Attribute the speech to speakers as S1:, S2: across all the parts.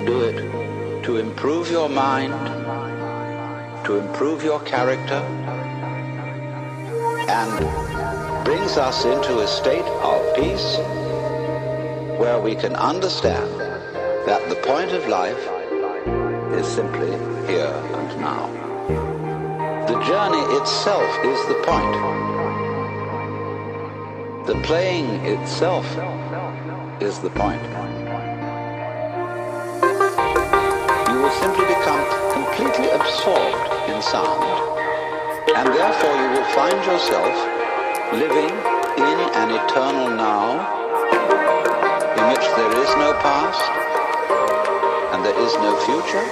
S1: do it to improve your mind, to improve your character, and brings us into a state of peace where we can understand that the point of life is simply here and now. The journey itself is the point. The playing itself is the point. You will simply become completely absorbed in sound, and therefore you will find yourself living in an eternal now, in which there is no past and there is no future.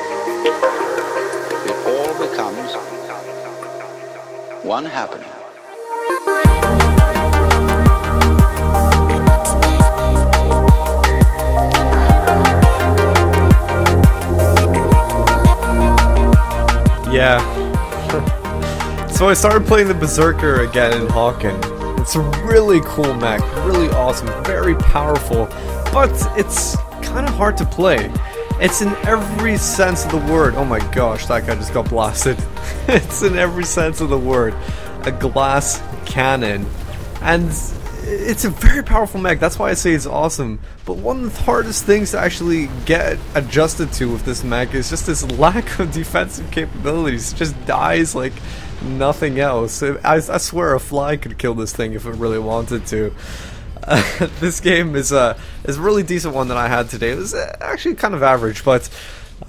S1: It all becomes one happening.
S2: Yeah. So I started playing the Berserker again in Hawken. It's a really cool mech, really awesome, very powerful, but it's kind of hard to play. It's in every sense of the word. Oh my gosh, that guy just got blasted. It's in every sense of the word. A glass cannon. And it's a very powerful mech, that's why I say it's awesome. But one of the hardest things to actually get adjusted to with this mech is just this lack of defensive capabilities. It just dies like nothing else. I swear a fly could kill this thing if it really wanted to. This game is a really decent one that I had today. It was actually kind of average, but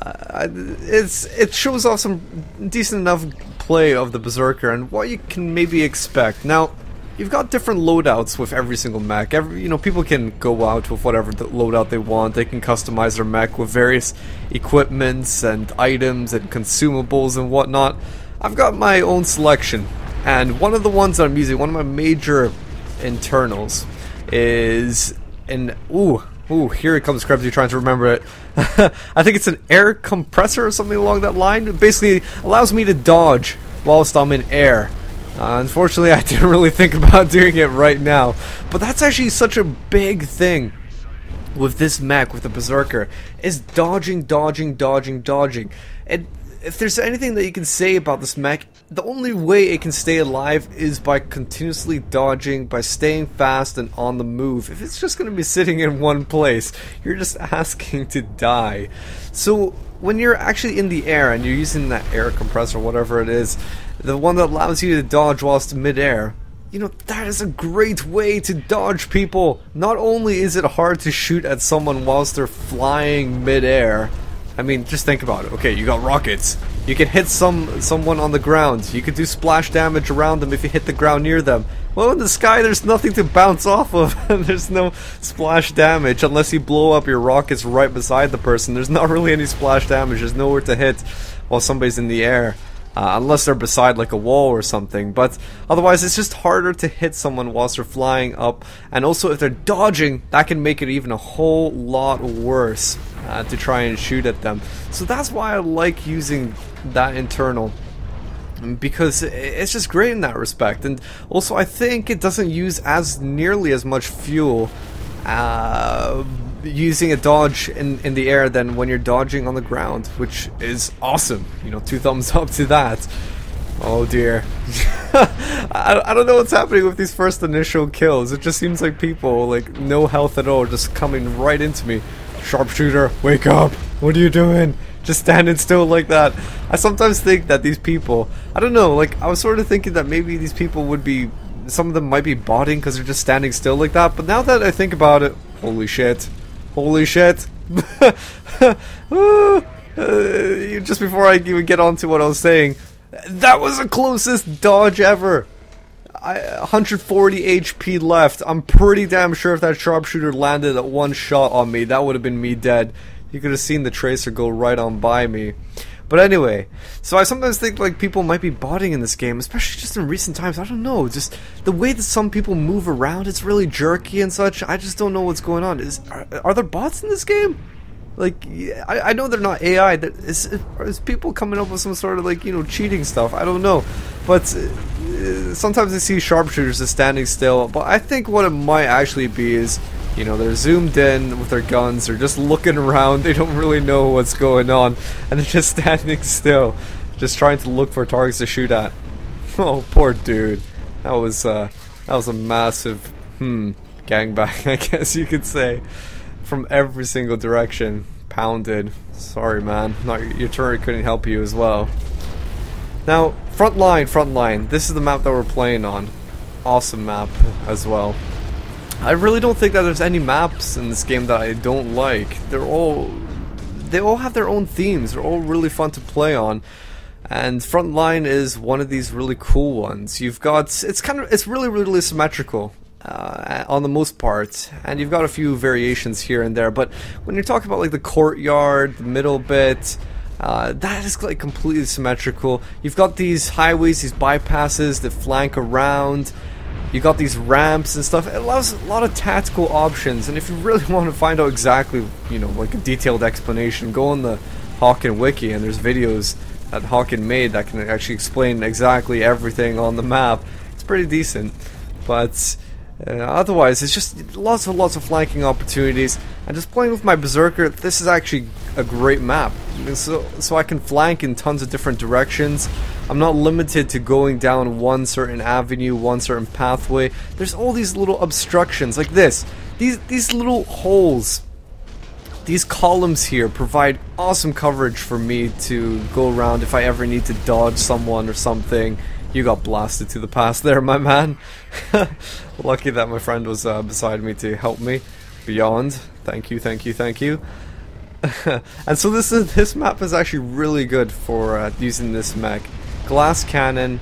S2: it shows off some decent enough play of the Berserker and what you can maybe expect. Now, you've got different loadouts with every single mech. People can go out with whatever the loadout they want. They can customize their mech with various equipments and items and consumables and whatnot. I've got my own selection, and one of the ones that I'm using, one of my major internals, is an here it comes, Krebsy trying to remember it. I think it's an air compressor or something along that line. It basically allows me to dodge whilst I'm in air. Unfortunately, I didn't really think about doing it right now, but that's actually such a big thing with this mech, with the Berserker, is dodging. And if there's anything that you can say about this mech, the only way it can stay alive is by continuously dodging, by staying fast and on the move. If it's just going to be sitting in one place, you're just asking to die. So when you're actually in the air and you're using that air compressor, whatever it is, the one that allows you to dodge whilst mid-air, that is a great way to dodge people. Not only is it hard to shoot at someone whilst they're flying mid-air, I mean, just think about it. Okay, you got rockets. You can hit someone on the ground. You can do splash damage around them if you hit the ground near them. Well, in the sky, there's nothing to bounce off of. There's no splash damage unless you blow up your rockets right beside the person. There's not really any splash damage. There's nowhere to hit while somebody's in the air. Unless they're beside like a wall or something, but otherwise it's just harder to hit someone whilst they're flying up, and also if they're dodging, that can make it even a whole lot worse to try and shoot at them. So that's why I like using that internal, because it's just great in that respect. And also I think it doesn't use as nearly as much fuel using a dodge in the air than when you're dodging on the ground, which is awesome. 2 thumbs up to that. Oh dear. I don't know what's happening with these first initial kills. It just seems like people, like, no health at all, just coming right into me. Sharpshooter, wake up! What are you doing? Just standing still like that. I sometimes think that these people, I don't know, like, I was sort of thinking that maybe these people would be, some of them might be botting because they're just standing still like that, but now that I think about it, holy shit. Holy shit. Just before I even get on to what I was saying, that was the closest dodge ever. 140 HP left. I'm pretty damn sure if that sharpshooter landed at one shot on me, that would have been me dead. You could have seen the tracer go right on by me. But anyway, so I sometimes think like people might be botting in this game, especially just in recent times. I don't know, just the way that some people move around, it's really jerky and such. I just don't know what's going on. Are there bots in this game? Like, I know they're not AI. Is people coming up with some sort of, like, cheating stuff? I don't know. But sometimes I see sharpshooters just standing still. But I think what it might actually be is You know, they're zoomed in with their guns, they're just looking around, they don't really know what's going on, and they're just standing still, just trying to look for targets to shoot at. Oh, poor dude. That was a massive, gangbang, I guess you could say. From every single direction. Pounded. Sorry, man. Your turret couldn't help you as well. Now, front line. This is the map that we're playing on. Awesome map as well. I really don't think that there's any maps in this game that I don't like. They all have their own themes. They're all really fun to play on. And Frontline is one of these really cool ones. You've got it's really symmetrical on the most part, and you've got a few variations here and there. But when you're talking about like the courtyard, the middle bit, that is like completely symmetrical. You've got these highways, these bypasses that flank around. You got these ramps and stuff. It allows a lot of tactical options, and if you really want to find out exactly, you know, like a detailed explanation, go on the Hawken wiki, and there's videos that Hawken made that can actually explain exactly everything on the map. It's pretty decent, but otherwise it's just lots of flanking opportunities. And just playing with my Berserker, this is actually a great map, so I can flank in tons of different directions. I'm not limited to going down one certain avenue, one certain pathway. There's all these little obstructions like this. These little holes, these columns here provide awesome coverage for me to go around if I ever need to dodge someone or something. You got blasted to the past there, my man. Lucky that my friend was beside me to help me. Beyond. Thank you. And so this map is actually really good for using this mech. Glass cannon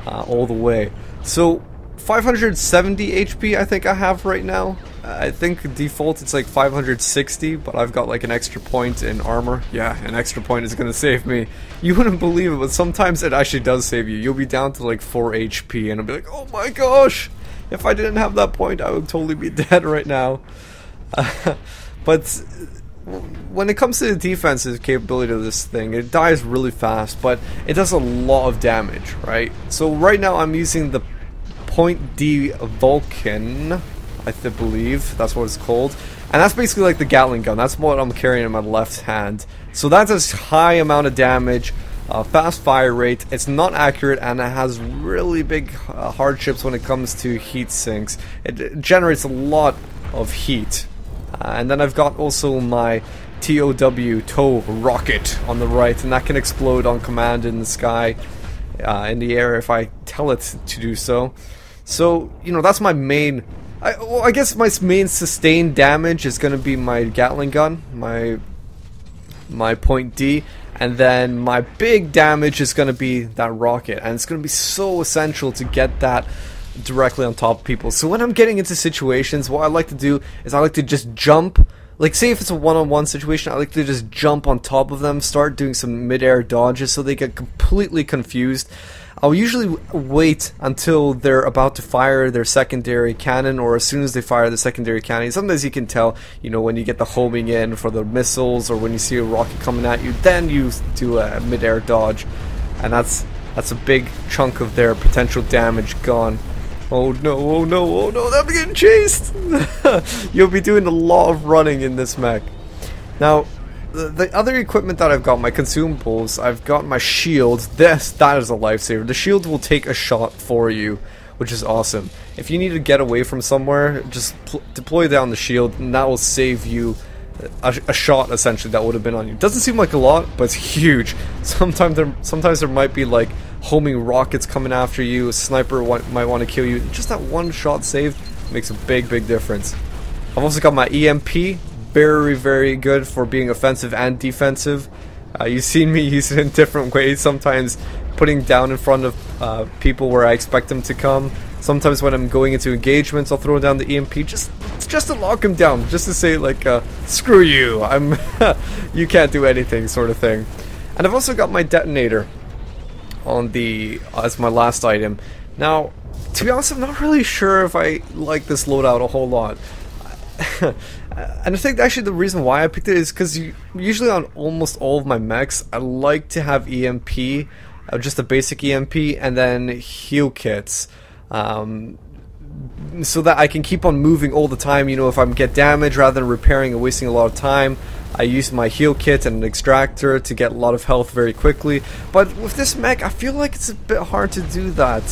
S2: all the way. So 570 HP I think I have right now. I think default it's like 560, but I've got like an extra point in armor. Yeah, an extra point is gonna save me. You wouldn't believe it, but sometimes it actually does save you. You'll be down to like 4 HP and I'll be like, oh my gosh! If I didn't have that point, I would totally be dead right now. But when it comes to the defensive capability of this thing, it dies really fast, but it does a lot of damage, right? So right now I'm using the Point D Hawken, I believe that's what it's called, and that's basically like the Gatling gun. That's what I'm carrying in my left hand. So that's a high amount of damage, fast fire rate. It's not accurate, and it has really big hardships when it comes to heat sinks. It generates a lot of heat. And then I've got also my tow rocket on the right, and that can explode on command in the sky, in the air if I tell it to do so. So, you know, that's my main... I guess my main sustained damage is going to be my Gatling gun, my Point D, and then my big damage is going to be that rocket, and it's going to be so essential to get that directly on top of people. So when I'm getting into situations, what I like to do is I like to just jump. Like, say if it's a one-on-one situation, I like to just jump on top of them, start doing some mid-air dodges so they get completely confused. I'll usually wait until they're about to fire their secondary cannon, or as soon as they fire the secondary cannon. Sometimes you can tell, you know, when you get the homing in for the missiles, or when you see a rocket coming at you, then you do a mid-air dodge, and that's a big chunk of their potential damage gone. Oh no, I'm getting chased! You'll be doing a lot of running in this mech. Now, the other equipment that I've got, my consumables, I've got my shield. That is a lifesaver. The shield will take a shot for you, which is awesome. If you need to get away from somewhere, just deploy down the shield, and that will save you a shot, essentially, that would have been on you. Doesn't seem like a lot, but it's huge. Sometimes there might be like homing rockets coming after you. A sniper might want to kill you. Just that one shot saved makes a big difference. I've also got my EMP, very good for being offensive and defensive. You've seen me use it in different ways. Sometimes putting down in front of people where I expect them to come. Sometimes when I'm going into engagements, I'll throw down the EMP just to lock him down, just to say like, screw you, you can't do anything, sort of thing. And I've also got my detonator on the as my last item. Now, to be honest, I'm not really sure if I like this loadout a whole lot. And I think actually the reason why I picked it is because usually on almost all of my mechs, I like to have EMP, just a basic EMP, and then heal kits. so that I can keep on moving all the time. You know, if I get damaged, rather than repairing and wasting a lot of time, I use my heal kit and an extractor to get a lot of health very quickly. But with this mech, I feel like it's a bit hard to do that.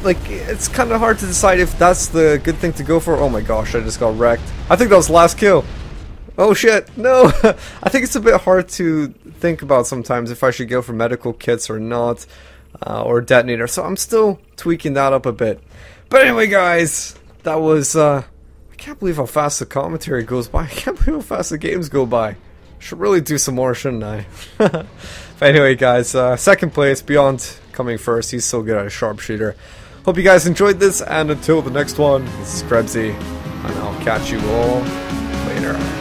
S2: Like, it's kind of hard to decide if that's the good thing to go for. Oh my gosh, I just got wrecked. I think that was the last kill. Oh shit, no! I think it's a bit hard to think about sometimes if I should go for medical kits or not, or detonator, so I'm still tweaking that up a bit. But anyway guys, that was, I can't believe how fast the commentary goes by. I can't believe how fast the games go by. Should really do some more, shouldn't I? But anyway guys, second place, Beyond coming first. He's so good at a sharpshooter. Hope you guys enjoyed this, and until the next one, this is Krebsy, and I'll catch you all later.